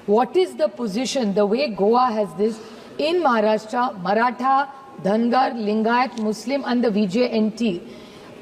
what is the position, the way Goa has this in Maharashtra, Maratha, Dhangar, Lingayat, Muslim and the VJNT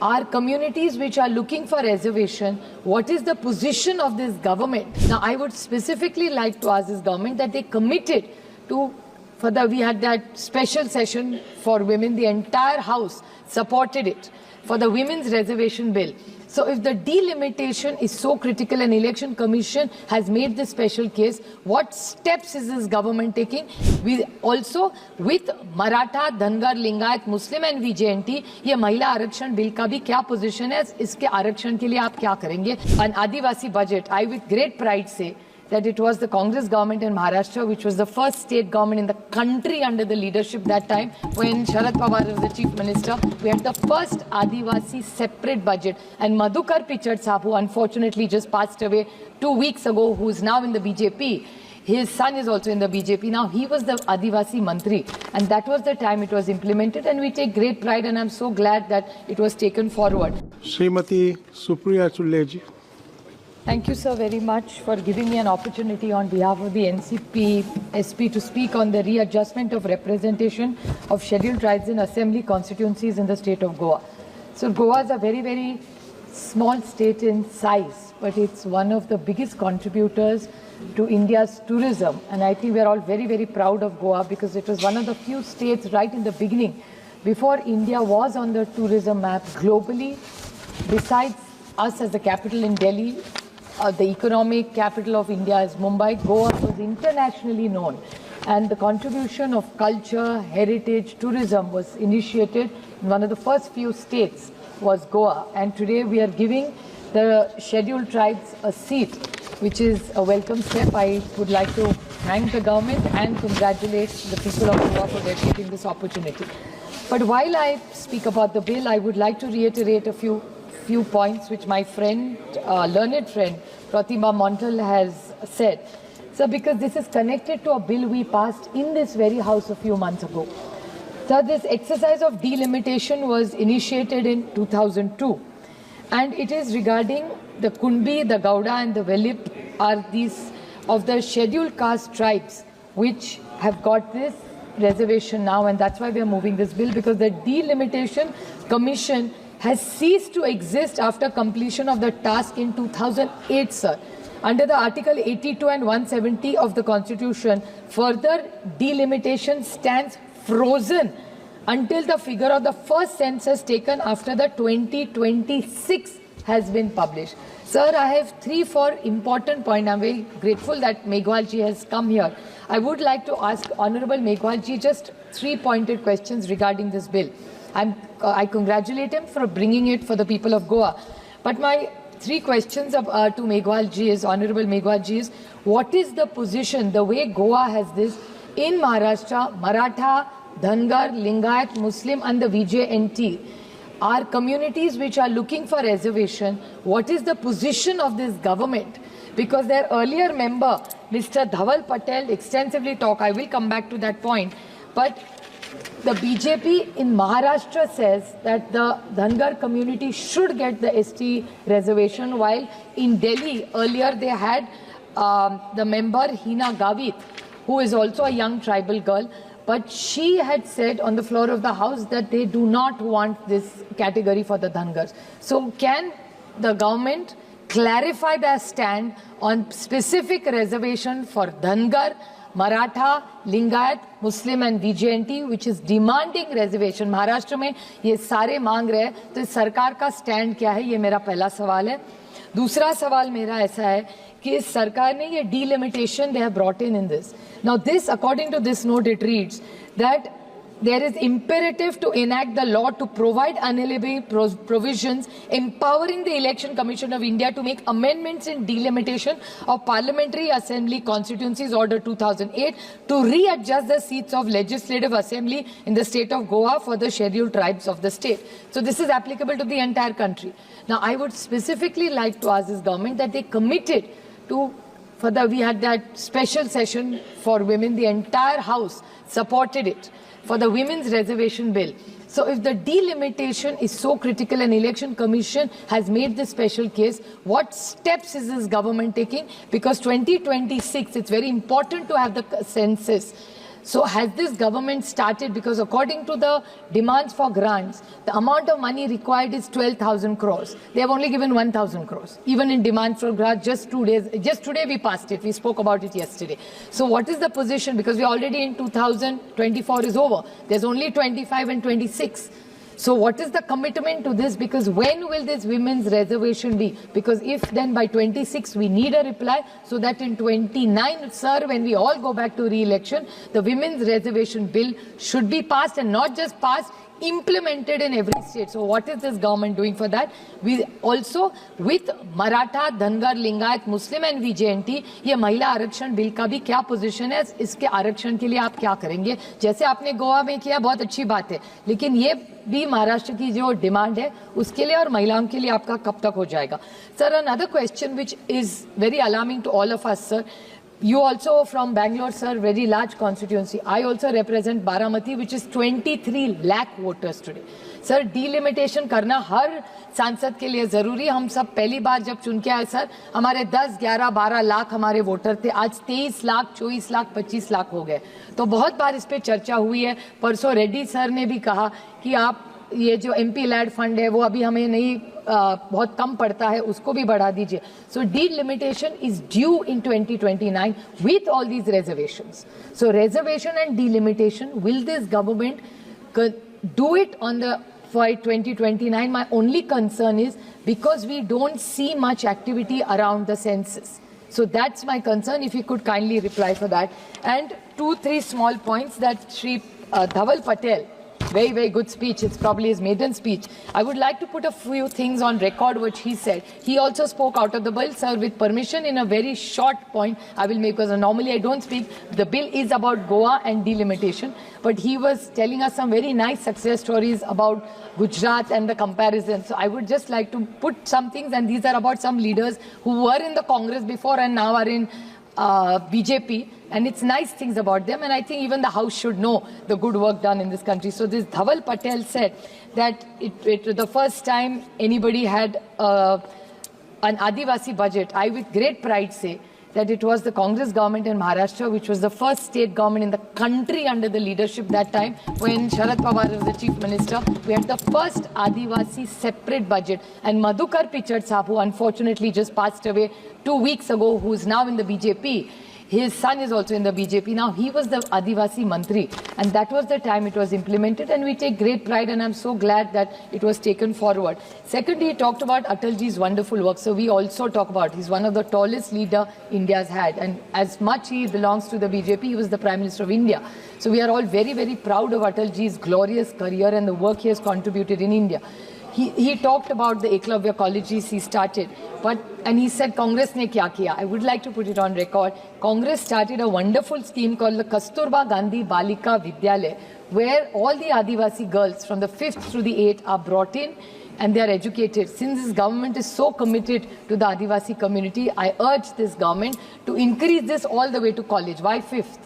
are communities which are looking for reservation. What is the position of this government? Now, I would specifically like to ask this government that they committed to, we had that special session for women, the entire house supported it for the women's reservation bill. So if the delimitation is so critical and election commission has made this special case, what steps is this government taking? We also with Maratha, Dhangar, Lingayat, Muslim and VJNT, ये महिला आरक्षण bill का भी क्या position है, इसके आरक्षण के लिए आप क्या करेंगे? An Adivasi budget, I with great pride say that it was the Congress government in Maharashtra which was the first state government in the country under the leadership that time when Sharad Pawar was the chief minister. We had the first Adivasi separate budget, and Madhukar Pichard Saab, who unfortunately just passed away 2 weeks ago, who is now in the BJP, his son is also in the BJP now. He was the Adivasi Mantri, and that was the time it was implemented, and we take great pride, and I'm so glad that it was taken forward. Srimati Supriya Suleji. Thank you, sir, very much for giving me an opportunity on behalf of the NCP SP to speak on the readjustment of representation of scheduled tribes in assembly constituencies in the state of Goa. So Goa is a very, very small state in size, but it's one of the biggest contributors to India's tourism. And I think we're all very, very proud of Goa because it was one of the few states right in the beginning, before India was on the tourism map globally, besides us as the capital in Delhi. The economic capital of India is Mumbai. Goa was internationally known, and the contribution of culture, heritage, tourism was initiated in one of the first few states was Goa, and today we are giving the scheduled tribes a seat, which is a welcome step. I would like to thank the government and congratulate the people of Goa for dedicating this opportunity. But while I speak about the bill, I would like to reiterate a few points which my friend, learned friend, Pratima Montal has said. So because this is connected to a bill we passed in this very house a few months ago. So this exercise of delimitation was initiated in 2002. And it is regarding the Kunbi, the Gauda and the Velip are these of the scheduled caste tribes which have got this reservation now, and that's why we are moving this bill, because the delimitation commission has ceased to exist after completion of the task in 2008, sir. Under the Article 82 and 170 of the Constitution, further delimitation stands frozen until the figure of the first census taken after the 2026 has been published. Sir, I have 3-4 important points. I'm very grateful that Meghwal ji has come here. I would like to ask Honorable Meghwal ji just 3 pointed questions regarding this bill. I congratulate him for bringing it for the people of Goa. But my 3 questions to Meghwal ji is, Honorable Meghwal ji is, what is the position, the way Goa has this in Maharashtra, Maratha, Dhangar, Lingayat, Muslim and the VJNT are communities which are looking for reservation. What is the position of this government? Because their earlier member, Mr. Dhaval Patel, extensively talked, I will come back to that point, but the BJP in Maharashtra says that the Dhangar community should get the ST reservation, while in Delhi earlier they had the member Hina Gavit, who is also a young tribal girl, but she had said on the floor of the house that they do not want this category for the Dhangars. So can the government clarify their stand on specific reservation for Dhangar, Maratha, Lingayat, Muslim and VJNT, which is demanding reservation? Maharashtra में ये सारे मांग रहे हैं, तो सरकार का stand क्या है, ये मेरा पहला सवाल है. दूसरा सवाल मेरा ऐसा है कि सरकार ने ये delimitation they have brought in this. Now this, according to this note, it reads that there is imperative to enact the law to provide unalienable provisions empowering the Election Commission of India to make amendments in delimitation of Parliamentary Assembly Constituencies Order 2008 to readjust the seats of Legislative Assembly in the state of Goa for the scheduled tribes of the state. So this is applicable to the entire country. Now I would specifically like to ask this government that they committed to, we had that special session for women, the entire house supported it for the women's reservation bill. So So if the delimitation is so critical and Election Commission has made this special case, what steps is this government taking? Because 2026, it's very important to have the census. So has this government started? Because according to the demands for grants, the amount of money required is 12,000 crores. They have only given 1,000 crores. Even in demand for grants, just today we passed it. We spoke about it yesterday. So what is the position? Because we are already in 2024 is over. There's only 25 and 26. So what is the commitment to this? Because when will this women's reservation be? Because if then by 26 we need a reply, so that in 29, sir, when we all go back to re-election, the women's reservation bill should be passed, and not just passed, implemented in every state. So what is this government doing for that? We also with Maratha, Dhangar, Lingayat, Muslim and VJNT, ये महिला आरक्षण bill का भी क्या position है? इसके आरक्षण के लिए आप क्या करेंगे? जैसे आपने गोवा में किया, बहुत अच्छी बात है, लेकिन ये भी महाराष्ट्र की जो डिमांड है उसके लिए और महिलाओं के लिए आपका कब तक हो जाएगा? Sir, another question which is very alarming to all of us, sir. You also from Bangalore, sir, very large constituency. I also represent Baramati, which is 23 lakh voters today. Sir delimitation करना हर सांसद के लिए जरूरी. हम सब पहली बार जब चुन के आए सर, हमारे 10, 11, 12 लाख हमारे वोटर थे. आज 23 लाख, 24 लाख, 25 लाख हो गए. तो बहुत बार इस पे चर्चा हुई है. परसों रेड्डी सर ने भी कहा कि आप ये जो एमपी लैड फंड है वो अभी हमें नहीं बहुत कम पड़ता है, उसको भी बढ़ा दीजिए. So delimitation is due in 2029 with all these reservations. So reservation and delimitation, will this government do it on the for 2029? My only concern is because we don't see much activity around the census. So that's my concern. If you could kindly reply for that. And 2-3 small points that Shri Dhaval Patel, very, very good speech. It's probably his maiden speech. I would like to put a few things on record which he said. He also spoke out of the bill, sir, with permission in a very short point I will make, because normally I don't speak. The bill is about Goa and delimitation, but he was telling us some very nice success stories about Gujarat and the comparison. So I would just like to put some things, and these are about some leaders who were in the Congress before and now are in BJP, and it's nice things about them, and I think even the House should know the good work done in this country. So this Dhaval Patel said that the first time anybody had an Adivasi budget, I with great pride say that it was the Congress government in Maharashtra, which was the first state government in the country under the leadership that time when Sharad Pawar was the chief minister. We had the first Adivasi separate budget, and Madhukar Pichard Saab, who unfortunately just passed away 2 weeks ago, who is now in the BJP. His son is also in the BJP now. He was the Adivasi Mantri, and that was the time it was implemented, and we take great pride, and I'm so glad that it was taken forward. Secondly, he talked about Atalji's wonderful work, so we also talk about he's one of the tallest leader India's had, and as much he belongs to the BJP, he was the Prime Minister of India. So we are all very, very proud of Atalji's glorious career and the work he has contributed in India. He talked about the Eklavya colleges he started, and he said Congress ne kya kiya. I would like to put it on record. Congress started a wonderful scheme called the Kasturba Gandhi Balika Vidyalaya, where all the Adivasi girls from the 5th through the 8th are brought in and they are educated. Since this government is so committed to the Adivasi community, I urge this government to increase this all the way to college. Why 5th?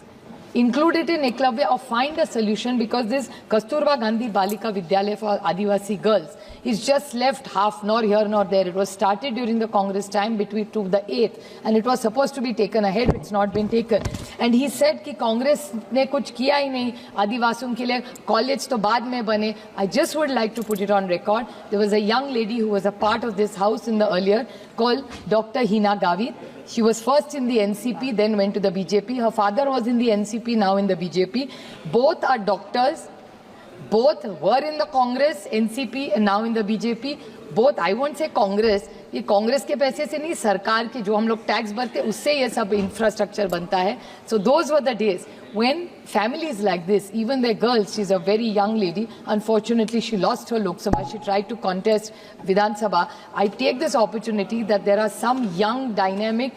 Include it in Eklavya or find a solution, because this Kasturba Gandhi Balika Vidyalaya for Adivasi girls is just left half, nor here nor there. It was started during the Congress time between to the 8th, and it was supposed to be taken ahead. It's not been taken. And he said कि Congress ने कुछ किया ही नहीं आदिवासियों के लिए, college तो बाद में बने. I just would like to put it on record. There was a young lady who was a part of this house in the earlier called Dr. Hina Gavit. She was first in the NCP, then went to the BJP. Her father was in the NCP, now in the BJP. Both are doctors. Both were in the Congress, NCP, and now in the BJP. Both, I won't say Congress. ये कांग्रेस के पैसे से नहीं, सरकार के जो हम लोग टैक्स भरते उससे ये सब इंफ्रास्ट्रक्चर बनता है. So those were the days when families like this, even their girls, she's a very young lady, unfortunately she lost her Lok Sabha, she tried to contest Vidhan Sabha. I take this opportunity that there are some young, dynamic,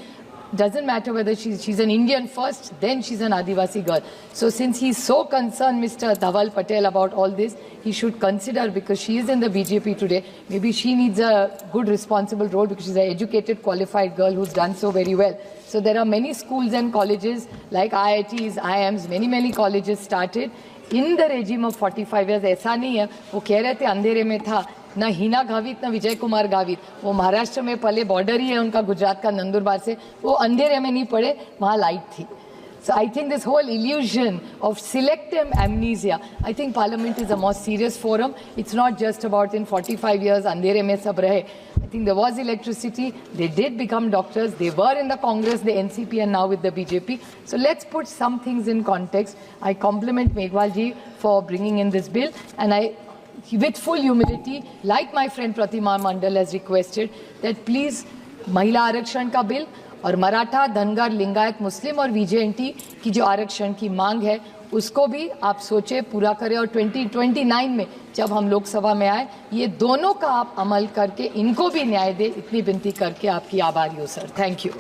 doesn't matter whether she's an Indian first, then she's an Adivasi girl. So since he's so concerned, Mr. Dhaval Patel, about all this, he should consider, because she is in the BJP today, maybe she needs a good responsible role, because she's an educated, qualified girl who's done so very well. So there are many schools and colleges like IITs, IIMs, many colleges started in the regime of 45 years, ऐसा नहीं है वो कह रहे थे अंधेरे में था, ना हिना गावित ना विजय कुमार गावित, वो महाराष्ट्र में पले, बॉर्डर ही है उनका गुजरात का नंदुरबार से, वो अंधेरे में नहीं पड़े, वहाँ लाइट थी. So I think this whole illusion of selective amnesia, I think Parliament is a more serious forum. It's not just about in 45 years, andhere mein sab rahe. I think there was electricity, they did become doctors, they were in the Congress, the NCP, and now with the BJP. So let's put some things in context. I compliment Meghwal ji for bringing in this bill, and I, with full humility, like my friend Pratima Mandal has requested, that please, Mahila Arakshan ka bill, और मराठा, धनगर, लिंगायत, मुस्लिम और VJNT की जो आरक्षण की मांग है उसको भी आप सोचे पूरा करें, और 2029 में जब हम लोकसभा में आए ये दोनों का आप अमल करके इनको भी न्याय दे, इतनी विनती करके आपकी आभारी हूँ सर. Thank you.